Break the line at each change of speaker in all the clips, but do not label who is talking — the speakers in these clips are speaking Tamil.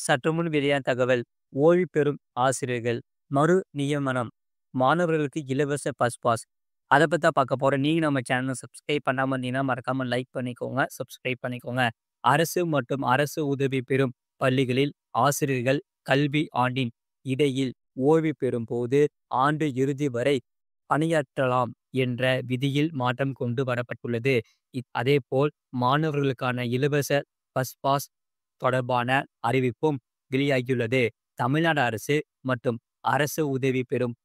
சற்றுமுன் வெளியான தகவல். ஓய்வு பெறும் ஆசிரியர்கள் மறு நியமனம். மாணவர்களுக்கு இலவச பஸ் பாஸ். அத பத்தி தான் பார்க்க போறோம். நீங்க நம்ம சேனல சப்ஸ்கிரைப் பண்ணாம இருந்தீங்கன்னா, மறக்காம லைக் பண்ணிக்கோங்க. சப்ஸ்கிரைப் பண்ணிக்கோங்க. அரசு மற்றும் அரசு உதவி பெறும் பள்ளிகளில் ஆசிரியர்கள் கல்வி ஆண்டின் இடையில் ஓய்வு பெறும்போது ஆண்டு இறுதி வரை பணியாற்றலாம் என்ற விதியில் மாற்றம் கொண்டு வரப்பட்டுள்ளது. அதேபோல் மாணவர்களுக்கான இலவச பஸ் பாஸ் தொடர்பான அறிவிப்பும் வெளியாகியுள்ளது. தமிழ்நாடு அரசு மற்றும் அரசு உதவி பெறும்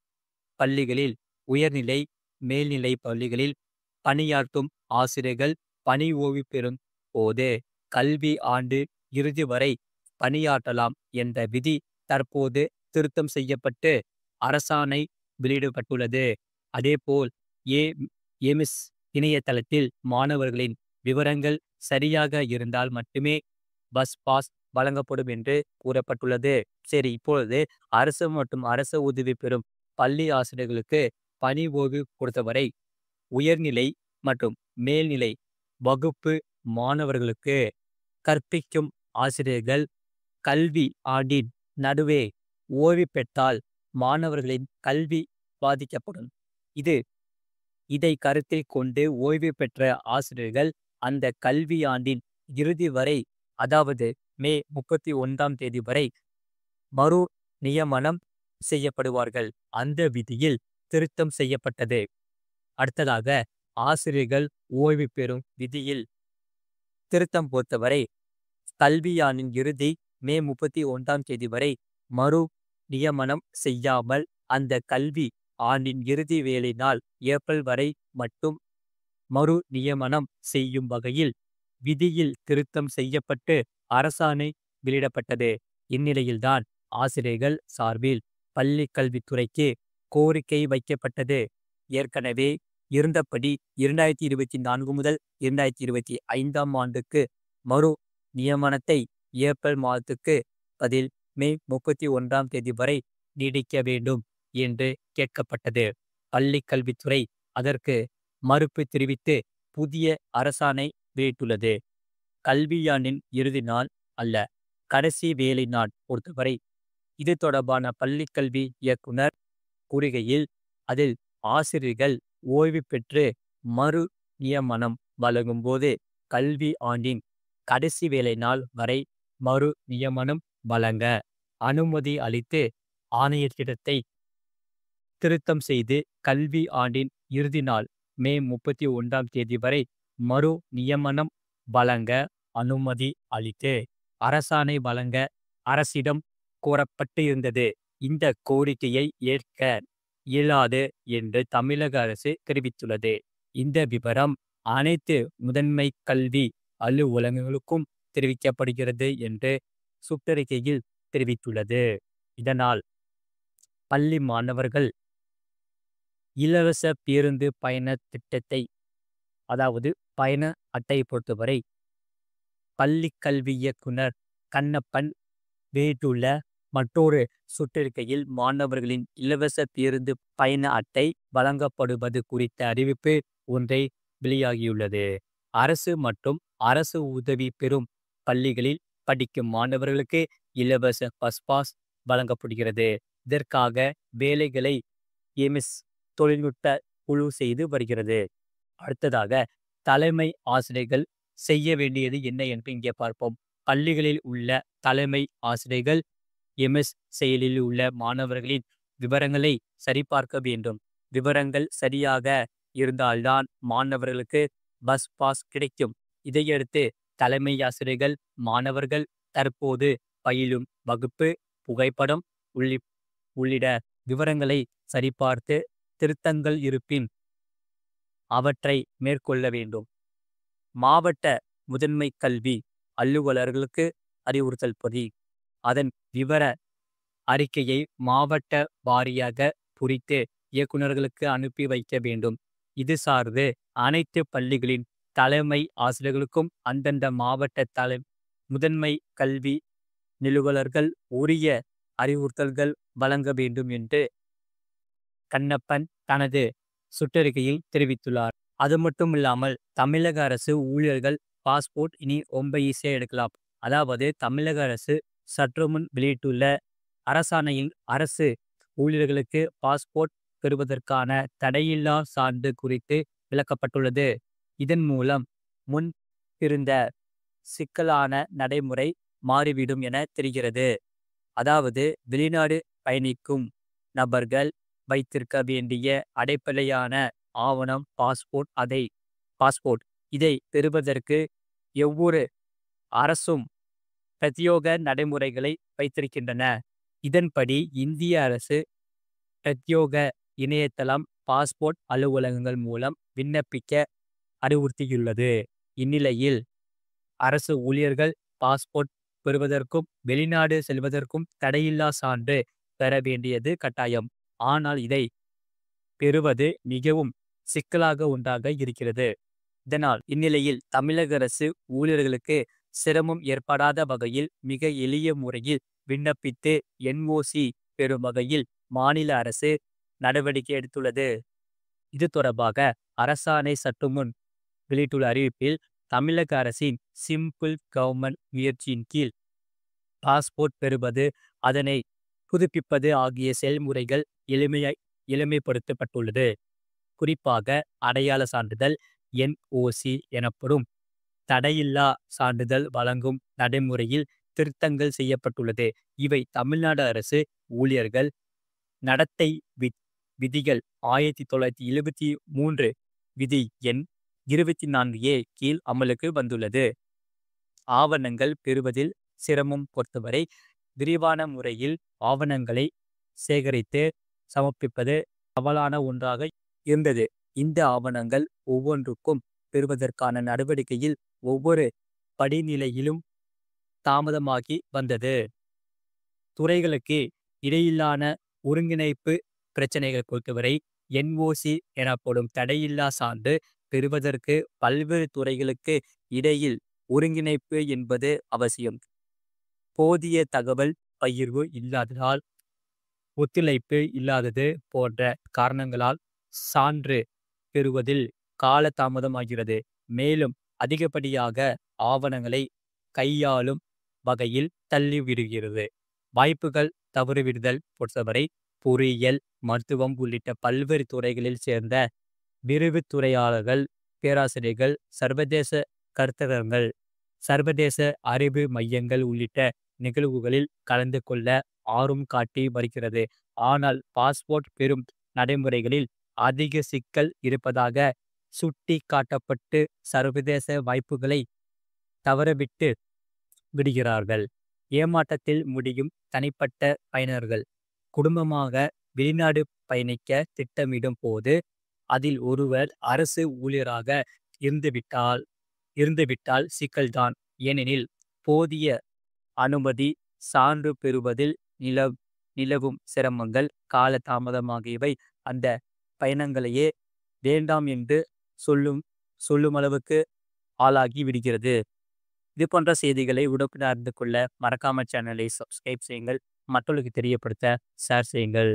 பள்ளிகளில் உயர்நிலை, மேல்நிலை பள்ளிகளில் பணியாற்றும் ஆசிரியர்கள் பணி ஓய்வு பெறும் போது கல்வி ஆண்டு இறுதி வரை பணியாற்றலாம் என்ற விதி தற்போது திருத்தம் செய்யப்பட்டு அரசாணை வெளியிடப்பட்டுள்ளது. அதேபோல் ஏ எமிஸ் இணையதளத்தில் மாணவர்களின் விவரங்கள் சரியாக இருந்தால் மட்டுமே பஸ் பாஸ் வழங்கப்படும் என்று கூறப்பட்டுள்ளது. சரி, இப்பொழுது அரசு மற்றும் அரசு உதவி பெறும் பள்ளி ஆசிரியர்களுக்கு பணி ஓய்வு பொறுத்தவரை உயர்நிலை மற்றும் மேல்நிலை வகுப்பு மாணவர்களுக்கு கற்பிக்கும் ஆசிரியர்கள் கல்வி ஆண்டின் நடுவே ஓய்வு பெற்றால் மாணவர்களின் கல்வி பாதிக்கப்படும். இதை கருத்தில் கொண்டு ஓய்வு பெற்ற ஆசிரியர்கள் அந்த கல்வியாண்டின் இறுதி வரை, அதாவது மே 31ஆம் தேதி வரை மறு நியமனம் செய்யப்படுவார்கள். அந்த விதியில் திருத்தம் செய்யப்பட்டது. அடுத்ததாக, ஆசிரியர்கள் ஓய்வு பெறும் விதியில் திருத்தம் பொறுத்தவரை கல்வியாண்டின் இறுதி மே 31ஆம் தேதி வரை மறு நியமனம் செய்யாமல் அந்த கல்வி ஆண்டின் இறுதி வேலை நாள் ஏப்ரல் வரை மட்டும் மறு நியமனம் செய்யும் வகையில் விதியில் திருத்தம் செய்யப்பட்டு அரசாணை வெளியிடப்பட்டது. இந்நிலையில்தான் ஆசிரியர்கள் சார்பில் பள்ளி கல்வித்துறைக்கு கோரிக்கை வைக்கப்பட்டது. ஏற்கனவே இருந்தபடி 2024 முதல் 2025ஆம் ஆண்டுக்கு மறு நியமனத்தை ஏப்ரல் மாதத்துக்கு பதில் மே 31ஆம் தேதி வரை நீடிக்க வேண்டும் என்று கேட்கப்பட்டது. பள்ளி கல்வித்துறை அதற்கு மறுப்பு தெரிவித்து புதிய அரசாணை வெளியிட்டுள்ளது. கல்வியாண்டின் இறுதி நாள் அல்ல, கடைசி வேலை நாள் பொறுத்தவரை இது தொடர்பான பள்ளிக்கல்வி இயக்குனர் கூறுகையில், அதில் ஆசிரியர்கள் ஓய்வு பெற்று மறு நியமனம் வழங்கும் போது கல்வி ஆண்டின் கடைசி வேலை நாள் வரை மறு நியமனம் வழங்க அனுமதி அளித்து ஆணையத்திடத்தை திருத்தம் செய்து கல்வி ஆண்டின் இறுதி நாள் மே 31ஆம் தேதி வரை மறு நியமனம் வழங்க அனுமதி அளித்து அரசாணை வழங்க அரசிடம் கோரப்பட்டு இருந்தது. இந்த கோரிக்கையை ஏற்க இயலாது என்று தமிழக அரசு தெரிவித்துள்ளது. இந்த விவரம் அனைத்து முதன்மை கல்வி அலுவலகங்களுக்கும் தெரிவிக்கப்படுகிறது என்று சுற்றறிக்கையில் தெரிவித்துள்ளது. இதனால் பள்ளி மாணவர்கள் இலவச பேருந்து பயண திட்டத்தை, அதாவது பயண அட்டையை பொறுத்தவரை பள்ளி கல்வி இயக்குனர் கண்ணப்பன் வெளியிட்டுள்ள மற்றொரு சுற்றறிக்கையில் மாணவர்களின் இலவச பேருந்து பயண அட்டை வழங்கப்படுவது குறித்த அறிவிப்பு ஒன்றை வெளியாகியுள்ளது. அரசு மற்றும் அரசு உதவி பெறும் பள்ளிகளில் படிக்கும் மாணவர்களுக்கு இலவச பஸ் பாஸ் வழங்கப்படுகிறது. இதற்காக வேலைகளை எமிஸ் தொழில்நுட்ப குழு செய்து வருகிறது. அடுத்ததாக, தலைமை ஆசிரியர்கள் செய்ய வேண்டியது என்ன என்று இங்கே பார்ப்போம். பள்ளிகளில் உள்ள தலைமை ஆசிரியர்கள் எம்எஸ் செயலில் உள்ள மாணவர்களின் விவரங்களை சரிபார்க்க வேண்டும். விவரங்கள் சரியாக இருந்தால்தான் மாணவர்களுக்கு பஸ் பாஸ் கிடைக்கும். இதையடுத்து தலைமை ஆசிரியர்கள் மாணவர்கள் தற்போது பயிலும் வகுப்பு, புகைப்படம் உள்ளிட்ட விவரங்களை சரிபார்த்து திருத்தங்கள் இருப்பின் அவற்றை மேற்கொள்ள வேண்டும். மாவட்ட முதன்மை கல்வி அலுவலர்களுக்கு அறிவுறுத்தல் படி அதன் விவர அறிக்கையை மாவட்ட வாரியாக குறித்து இயக்குநர்களுக்கு அனுப்பி வைக்க வேண்டும். இது சார்ந்து அனைத்து பள்ளிகளின் தலைமை ஆசிரியர்களுக்கும் அந்தந்த மாவட்ட முதன்மை கல்வி நிலுவலர்கள் உரிய அறிவுறுத்தல்கள் வழங்க வேண்டும் என்று கண்ணப்பன் தனது சுற்றறிக்கையில் தெரிவித்துள்ளார். அது மட்டும் இல்லாமல் தமிழக அரசு ஊழியர்கள் பாஸ்போர்ட் இனி ரொம்ப ஈஸியாக எடுக்கலாம். அதாவது தமிழக அரசு சற்றுமுன் வெளியிட்டுள்ள அரசாணையில் அரசு ஊழியர்களுக்கு பாஸ்போர்ட் பெறுவதற்கான தடையில்லா சான்று குறித்து விளக்கப்பட்டுள்ளது. இதன் மூலம் முன் இருந்த சிக்கலான நடைமுறை மாறிவிடும் என தெரிகிறது. அதாவது வெளிநாடு பயணிக்கும் நபர்கள் வைத்திருக்க வேண்டிய அடிப்படையான ஆவணம் பாஸ்போர்ட். இதை பெறுவதற்கு ஒவ்வொரு அரசும் பிரத்யோக நடைமுறைகளை வைத்திருக்கின்றன. இதன்படி இந்திய அரசு பிரத்யோக இணையதளம் பாஸ்போர்ட் அலுவலகங்கள் மூலம் விண்ணப்பிக்க அறிவுறுத்தியுள்ளது. இந்நிலையில் அரசு ஊழியர்கள் பாஸ்போர்ட் பெறுவதற்கும் வெளிநாடு செல்வதற்கும் தடையில்லா சான்று பெற வேண்டியது கட்டாயம். ஆனால் இதை பெறுவது மிகவும் சிக்கலாக ஒன்றாக இருக்கிறது. இதனால் இந்நிலையில் தமிழக அரசு ஊழியர்களுக்கு சிரமம் ஏற்படாத வகையில் மிக எளிய முறையில் விண்ணப்பித்து NOC பெறும் வகையில் மாநில அரசு நடவடிக்கை எடுத்துள்ளது. இது தொடர்பாக அரசாணை சற்றுமுன் வெளியிட்டுள்ள அறிவிப்பில் தமிழக அரசின் சிம்பிள் கவர்மெண்ட் முயற்சியின் கீழ் பாஸ்போர்ட் பெறுவது அதனை புதுப்பிப்பது ஆகிய செயல்முறைகள் எளிமைப்படுத்தப்பட்டுள்ளது. குறிப்பாக அடையாள சான்றிதழ் NOC எனப்படும் தடையில்லா சான்றிதழ் வழங்கும் நடைமுறையில் திருத்தங்கள் செய்யப்பட்டுள்ளது. இவை தமிழ்நாடு அரசு ஊழியர்கள் நடத்தை விதிகள் 1973 விதி எண் 24A கீழ் அமலுக்கு வந்துள்ளது. ஆவணங்கள் பெறுவதில் சிரமம் பொறுத்தவரை விரிவான முறையில் ஆவணங்களை சேகரித்து சமர்ப்பிப்பது சவாலான ஒன்றாக இருந்தது. இந்த ஆவணங்கள் ஒவ்வொன்றுக்கும் பெறுவதற்கான நடவடிக்கையில் ஒவ்வொரு படிநிலையிலும் தாமதமாகி வந்தது. துறைகளுக்கு இடையிலான ஒருங்கிணைப்பு பிரச்சனைகள் பொறுத்தவரை NOC எனப்படும் தடையில்லா சான்று பெறுவதற்கு பல்வேறு துறைகளுக்கு இடையில் ஒருங்கிணைப்பு என்பது அவசியம். போதிய தகவல் பகிர்வு இல்லாததால், ஒத்துழைப்பு இல்லாதது போன்ற காரணங்களால் சான்று பெறுவதில் கால தாமதமாகிறது. மேலும் அதிகப்படியாக ஆவணங்களை கையாளும் வகையில் தள்ளிவிடுகிறது. வாய்ப்புகள் தவறிவிடுதல் பொறுத்தவரை பொறியியல், மருத்துவம் உள்ளிட்ட பல்வேறு துறைகளில் சேர்ந்த விரிவுத்துறையாளர்கள், பேராசிரியர்கள், சர்வதேச கருத்தரங்கள், சர்வதேச அறிவு மையங்கள் உள்ளிட்ட நிகழ்வுகளில் கலந்து கொள்ள ஆர்வம் காட்டி வருகிறது. ஆனால் பாஸ்போர்ட் பெறும் நடைமுறைகளில் அதிக சிக்கல் இருப்பதாக சுட்டி காட்டப்பட்டு சர்வதேச வாய்ப்புகளை தவறவிட்டு விடுகிறார்கள். ஏமாற்றத்தில் முடியும் தனிப்பட்ட பயனர்கள் குடும்பமாக வெளிநாடு பயணிக்க திட்டமிடும் போது அதில் ஒருவர் அரசு ஊழியராக இருந்துவிட்டால் சிக்கல்தான். ஏனெனில் போதிய அனுமதி, சான்று பெறுவதில் நிலவும் சிரமங்கள், கால தாமதமாகியவை அந்த பயணங்களையே வேண்டாம் என்று சொல்லும் அளவுக்கு ஆளாகி விடுகிறது. இது போன்ற செய்திகளை உடனுக்குடன் அறிந்து கொள்ள மறக்காம சேனலை சப்ஸ்கிரைப் செய்யுங்கள். மற்றவர்களுக்கு தெரியப்படுத்த ஷேர் செய்யுங்கள்.